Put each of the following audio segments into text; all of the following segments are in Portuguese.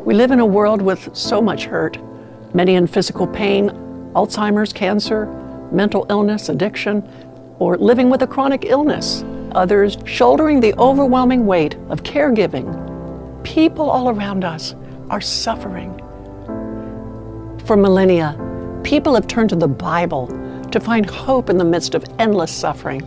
We live in a world with so much hurt, many in physical pain, Alzheimer's, cancer, mental illness, addiction, or living with a chronic illness. Others shouldering the overwhelming weight of caregiving. People all around us are suffering. For millennia, people have turned to the Bible to find hope in the midst of endless suffering.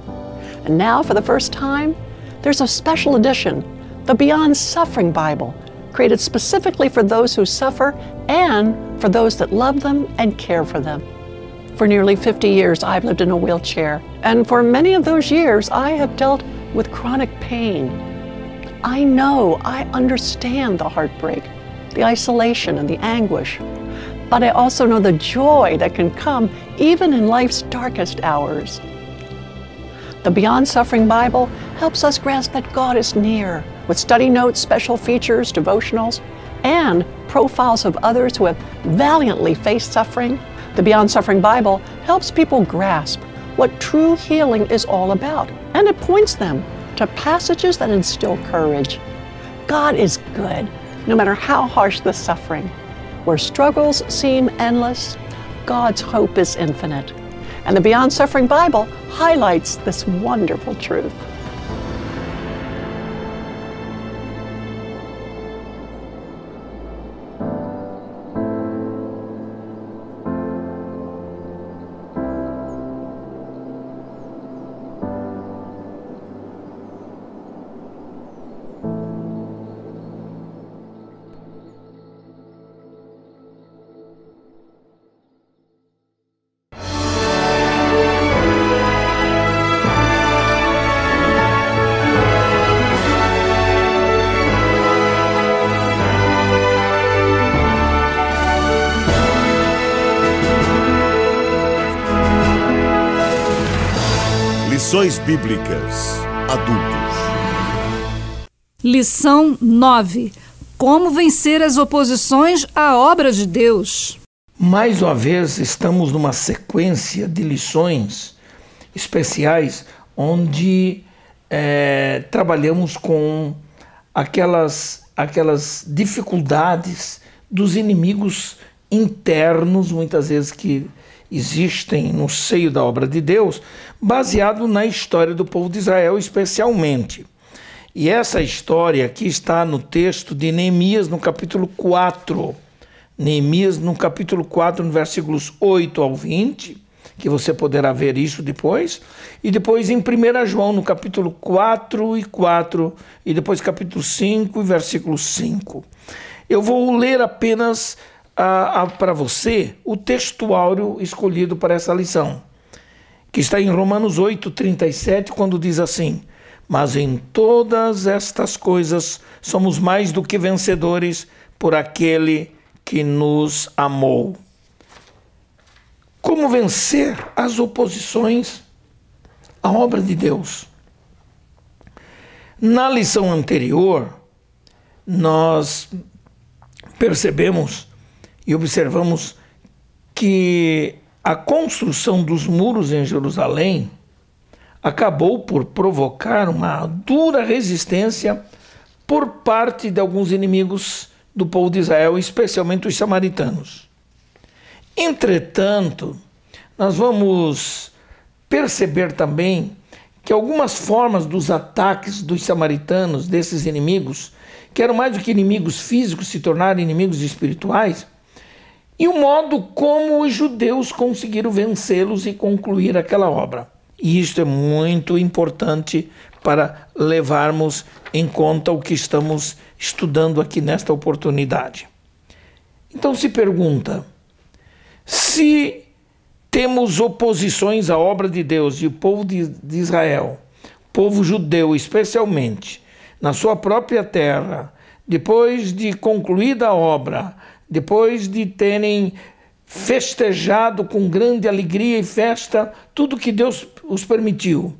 And now, for the first time, there's a special edition, the Beyond Suffering Bible, created specifically for those who suffer and for those that love them and care for them. For nearly 50 years, I've lived in a wheelchair, and for many of those years, I have dealt with chronic pain. I know, I understand the heartbreak, the isolation, and the anguish, but I also know the joy that can come even in life's darkest hours. The Beyond Suffering Bible helps us grasp that God is near, with study notes, special features, devotionals, and profiles of others who have valiantly faced suffering. The Beyond Suffering Bible helps people grasp what true healing is all about, and it points them to passages that instill courage. God is good, no matter how harsh the suffering. Where struggles seem endless, God's hope is infinite. And the Beyond Suffering Bible highlights this wonderful truth. Lições Bíblicas Adultos. Lição 9. Como vencer as oposições à obra de Deus. Mais uma vez, estamos numa sequência de lições especiais onde trabalhamos com aquelas dificuldades dos inimigos internos, muitas vezes que existem no seio da obra de Deus, baseado na história do povo de Israel especialmente. E essa história aqui está no texto de Neemias, no capítulo 4. Neemias, no capítulo 4, no versículos 8 ao 20, que você poderá ver isso depois. E depois em 1 João, no capítulo 4 e 4, e depois capítulo 5 e versículo 5. Eu vou ler apenas para você o textuário escolhido para essa lição, que está em Romanos 8:37, quando diz assim: mas em todas estas coisas somos mais do que vencedores por aquele que nos amou. Como vencer as oposições à obra de Deus? Na lição anterior, nós percebemos e observamos que a construção dos muros em Jerusalém acabou por provocar uma dura resistência por parte de alguns inimigos do povo de Israel, especialmente os samaritanos. Entretanto, nós vamos perceber também que algumas formas dos ataques dos samaritanos, desses inimigos, que eram mais do que inimigos físicos, se tornaram inimigos espirituais, e o modo como os judeus conseguiram vencê-los e concluir aquela obra. E isto é muito importante para levarmos em conta o que estamos estudando aqui nesta oportunidade. Então se pergunta, se temos oposições à obra de Deus e o povo de Israel, povo judeu especialmente, na sua própria terra, depois de concluída a obra, depois de terem festejado com grande alegria e festa tudo que Deus os permitiu,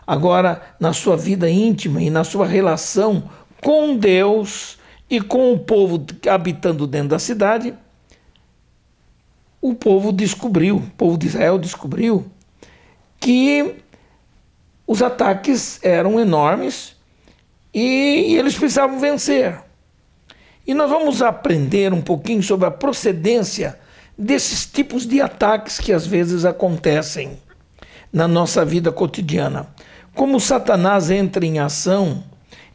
agora na sua vida íntima e na sua relação com Deus e com o povo habitando dentro da cidade, o povo de Israel descobriu que os ataques eram enormes e eles precisavam vencer. E nós vamos aprender um pouquinho sobre a procedência desses tipos de ataques que às vezes acontecem na nossa vida cotidiana. Como Satanás entra em ação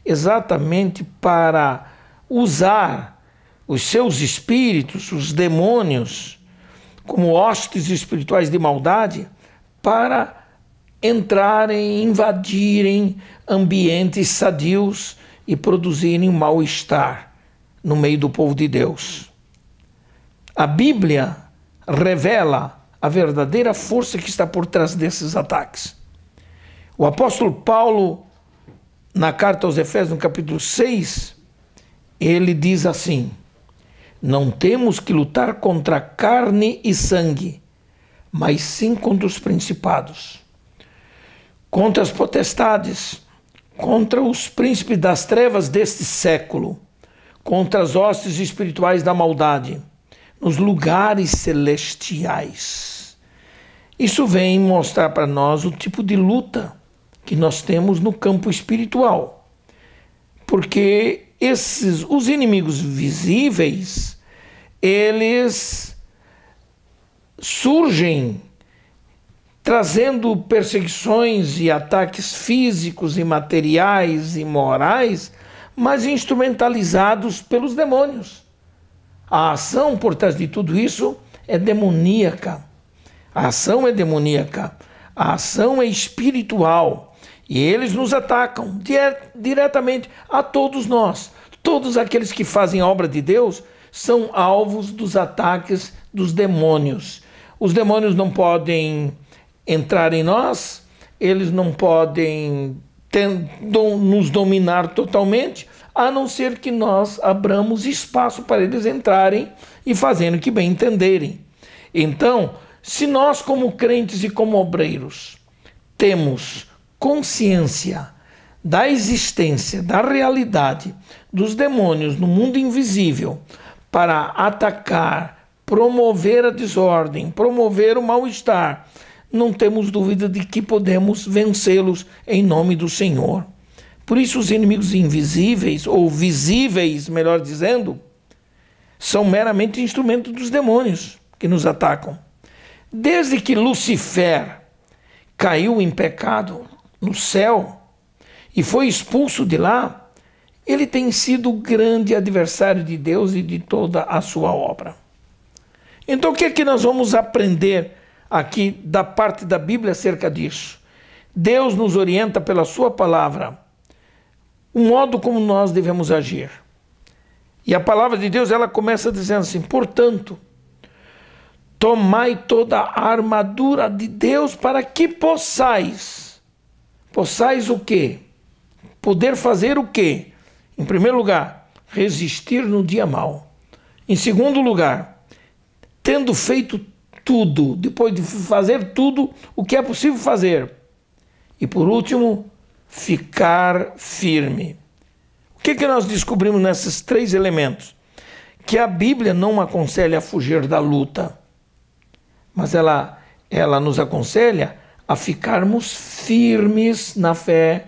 exatamente para usar os seus espíritos, os demônios, como hostes espirituais de maldade, para entrarem, invadirem ambientes sadios e produzirem mal-estar no meio do povo de Deus. A Bíblia revela a verdadeira força que está por trás desses ataques. O apóstolo Paulo, na carta aos Efésios, no capítulo 6, ele diz assim: não temos que lutar contra carne e sangue, mas sim contra os principados, contra as potestades, contra os príncipes das trevas deste século, contra as hostes espirituais da maldade, nos lugares celestiais. Isso vem mostrar para nós o tipo de luta que nós temos no campo espiritual. Porque os inimigos visíveis, eles surgem trazendo perseguições e ataques físicos e materiais e morais, mas instrumentalizados pelos demônios. A ação por trás de tudo isso é demoníaca. A ação é demoníaca. A ação é espiritual. E eles nos atacam diretamente a todos nós. Todos aqueles que fazem a obra de Deus são alvos dos ataques dos demônios. Os demônios não podem entrar em nós, eles não podem nos dominar totalmente, a não ser que nós abramos espaço para eles entrarem e fazendo o que bem entenderem. Então, se nós como crentes e como obreiros temos consciência da existência, da realidade dos demônios no mundo invisível para atacar, promover a desordem, promover o mal-estar, não temos dúvida de que podemos vencê-los em nome do Senhor. Por isso os inimigos invisíveis, ou visíveis, melhor dizendo, são meramente instrumentos dos demônios que nos atacam. Desde que Lucifer caiu em pecado no céu e foi expulso de lá, ele tem sido o grande adversário de Deus e de toda a sua obra. Então o que é que nós vamos aprender aqui da parte da Bíblia acerca disso? Deus nos orienta pela sua palavra o modo como nós devemos agir. E a palavra de Deus, ela começa dizendo assim: portanto, tomai toda a armadura de Deus para que possais o quê? Poder fazer o quê? Em primeiro lugar, resistir no dia mau. Em segundo lugar, tendo feito tudo, depois de fazer tudo o que é possível fazer. E por último, ficar firme. O que nós descobrimos nesses três elementos? Que a Bíblia não aconselha a fugir da luta, mas ela nos aconselha a ficarmos firmes na fé,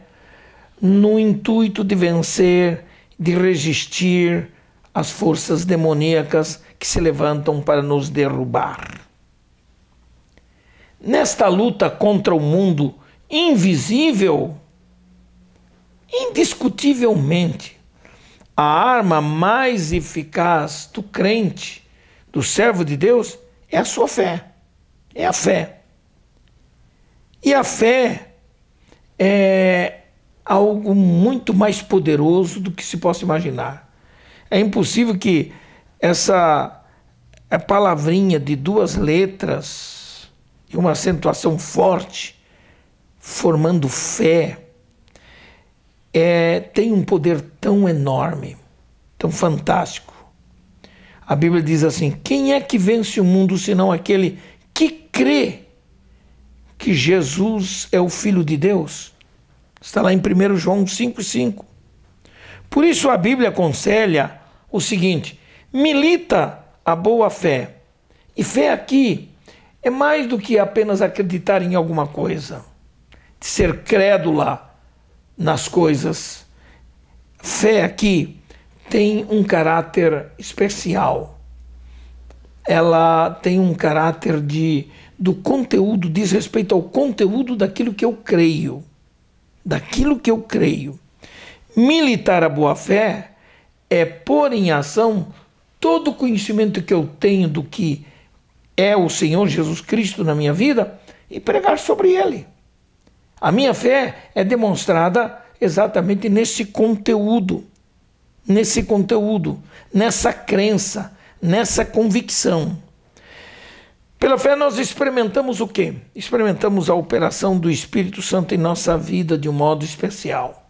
no intuito de vencer, de resistir às forças demoníacas que se levantam para nos derrubar. Nesta luta contra o mundo invisível, indiscutivelmente, a arma mais eficaz do crente, do servo de Deus, é a sua fé. É a fé. E a fé é algo muito mais poderoso do que se possa imaginar. É impossível que essa palavrinha de duas letras e uma acentuação forte, formando fé, tem um poder tão enorme, tão fantástico. A Bíblia diz assim: quem é que vence o mundo senão aquele que crê que Jesus é o Filho de Deus? Está lá em 1 João 5,5. Por isso a Bíblia aconselha o seguinte: milita a boa fé. E fé aqui é mais do que apenas acreditar em alguma coisa, de ser crédula nas coisas. Fé aqui tem um caráter especial. Ela tem um caráter do conteúdo, diz respeito ao conteúdo daquilo que eu creio. Daquilo que eu creio. Militar a boa-fé é pôr em ação todo o conhecimento que eu tenho do que é o Senhor Jesus Cristo na minha vida e pregar sobre ele. A minha fé é demonstrada exatamente nesse conteúdo, nessa crença, nessa convicção. Pela fé nós experimentamos o quê? Experimentamos a operação do Espírito Santo em nossa vida de um modo especial.